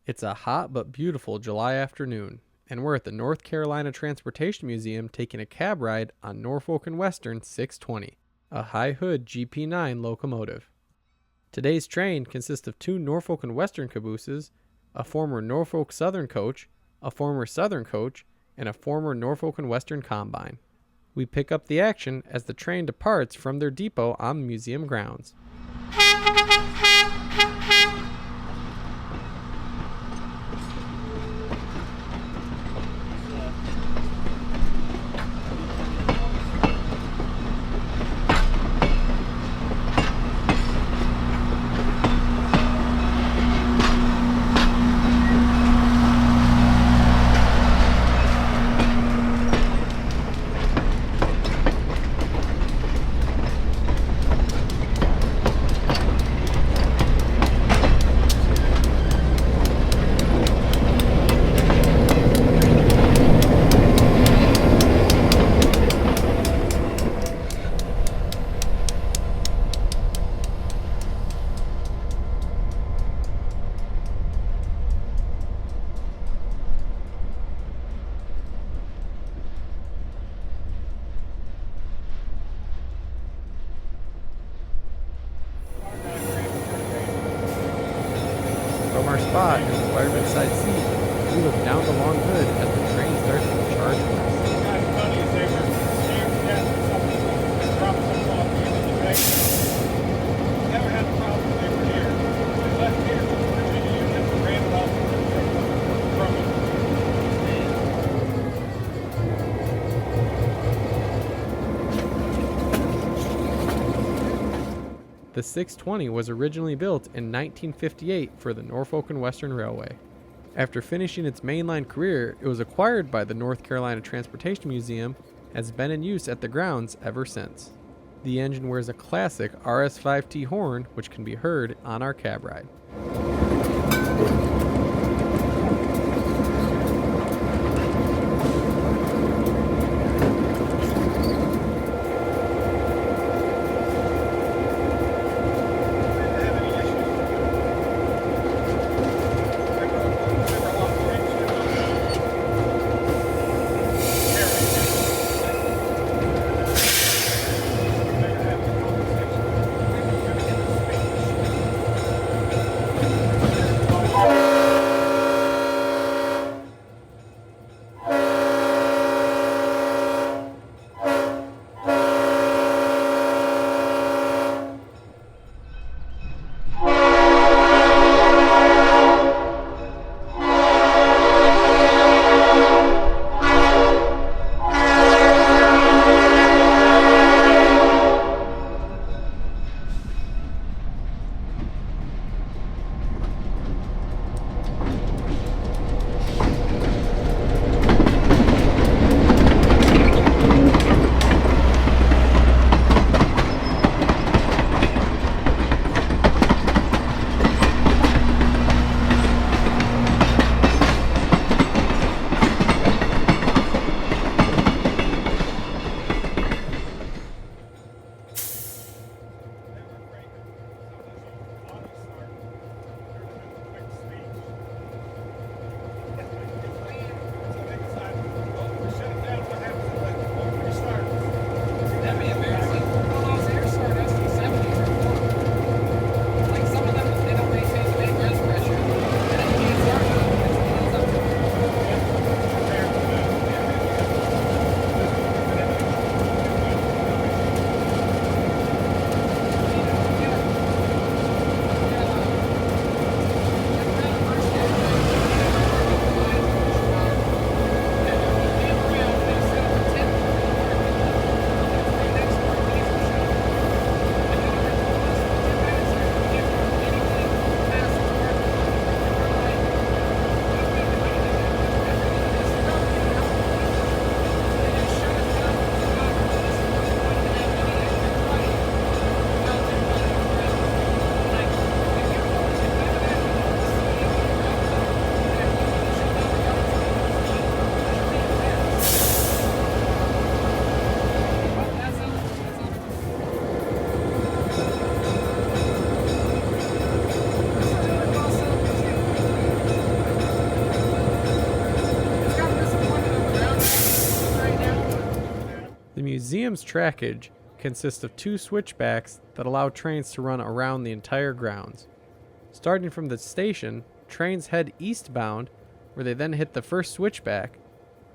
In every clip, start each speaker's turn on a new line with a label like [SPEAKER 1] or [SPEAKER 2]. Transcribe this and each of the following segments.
[SPEAKER 1] It's a hot but beautiful July afternoon, and we're at the North Carolina Transportation Museum taking a cab ride on Norfolk and Western 620, a high-hood GP9 locomotive. Today's train consists of two Norfolk and Western cabooses, a former Norfolk Southern coach, a former Southern coach, and a former Norfolk and Western combine. We pick up the action as the train departs from their depot on the museum grounds. From our spot in the fireman's side seat, we look down the long hood as the train starts to charge west. The 620 was originally built in 1958 for the Norfolk and Western Railway. After finishing its mainline career, it was acquired by the North Carolina Transportation Museum and has been in use at the grounds ever since. The engine wears a classic RS5T horn, which can be heard on our cab ride. museum's trackage consists of two switchbacks that allow trains to run around the entire grounds. Starting from the station, trains head eastbound, where they then hit the first switchback.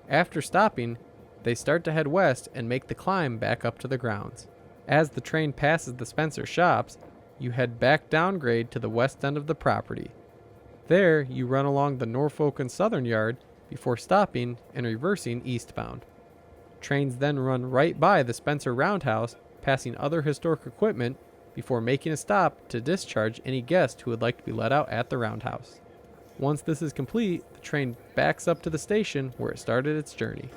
[SPEAKER 1] After stopping, they start to head west and make the climb back up to the grounds. As the train passes the Spencer shops, you head back downgrade to the west end of the property. There, you run along the Norfolk and Southern yard before stopping and reversing eastbound. Trains then run right by the Spencer Roundhouse, passing other historic equipment before making a stop to discharge any guest who would like to be let out at the Roundhouse. Once this is complete, the train backs up to the station where it started its journey.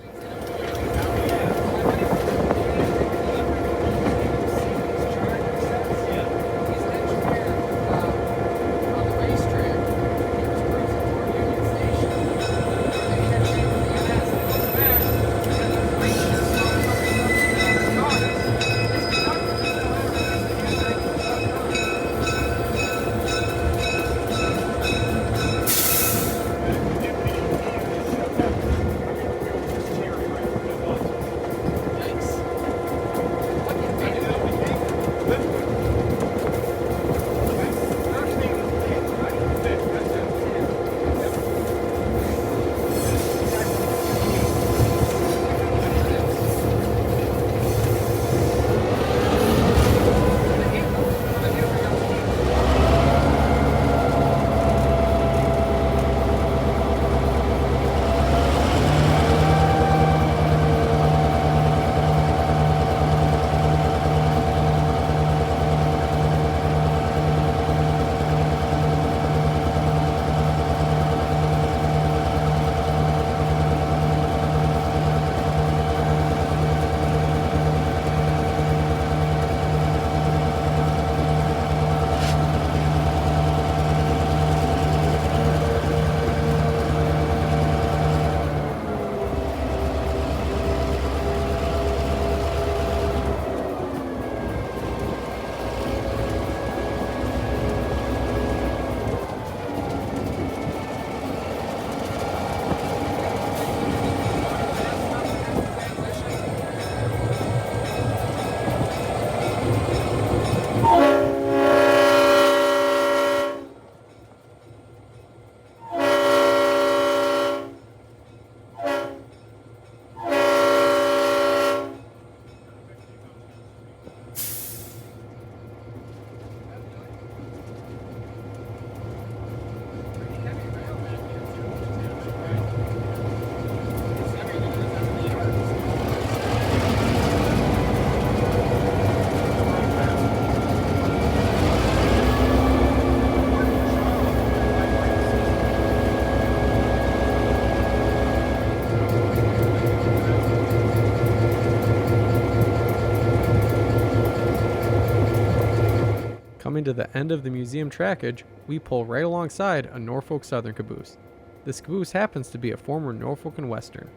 [SPEAKER 1] Coming to the end of the museum trackage, we pull right alongside a Norfolk Southern caboose. This caboose happens to be a former Norfolk and Western.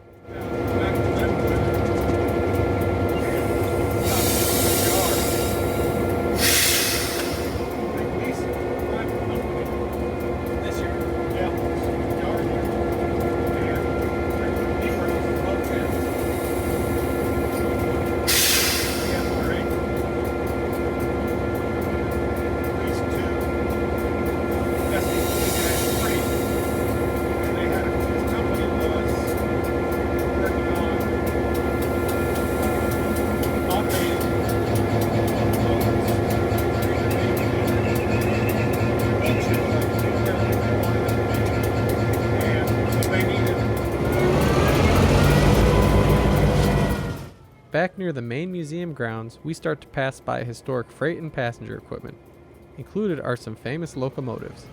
[SPEAKER 1] Back near the main museum grounds, we start to pass by historic freight and passenger equipment. Included are some famous locomotives.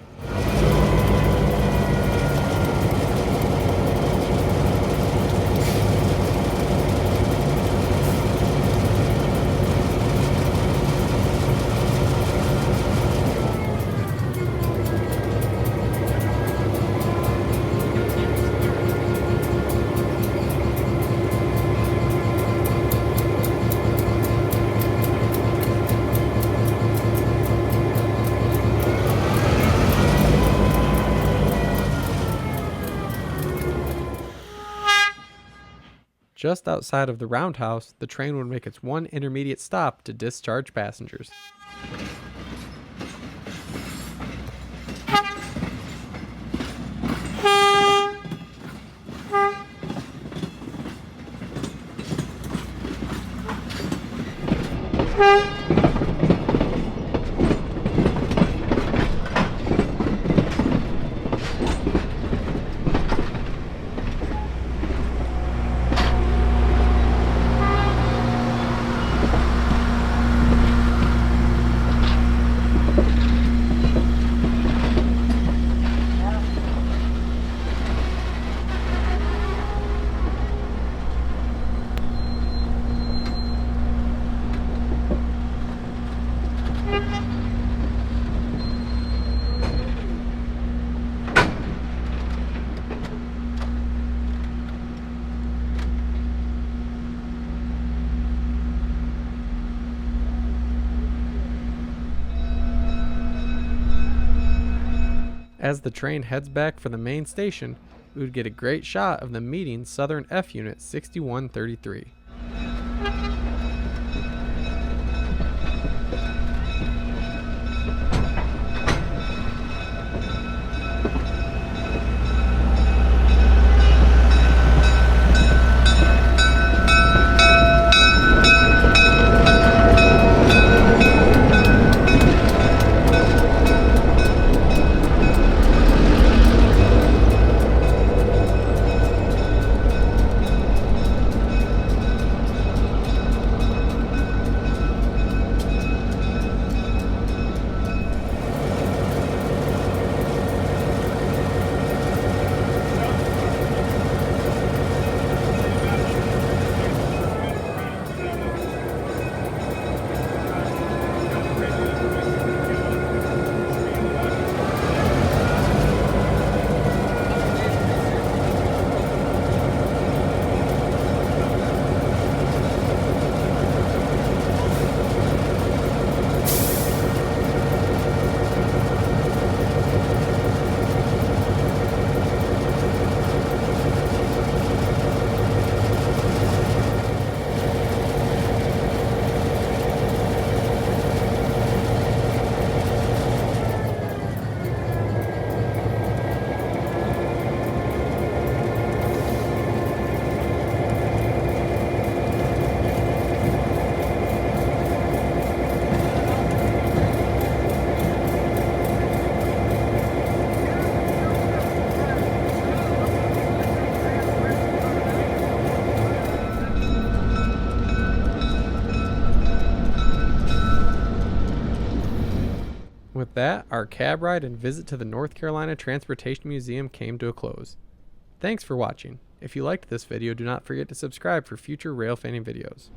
[SPEAKER 1] Just outside of the Roundhouse, the train would make its one intermediate stop to discharge passengers. As the train heads back for the main station, we would get a great shot of the meeting Southern F Unit 6133. With that, our cab ride and visit to the North Carolina Transportation Museum came to a close. Thanks for watching. If you liked this video, do not forget to subscribe for future rail fanning videos.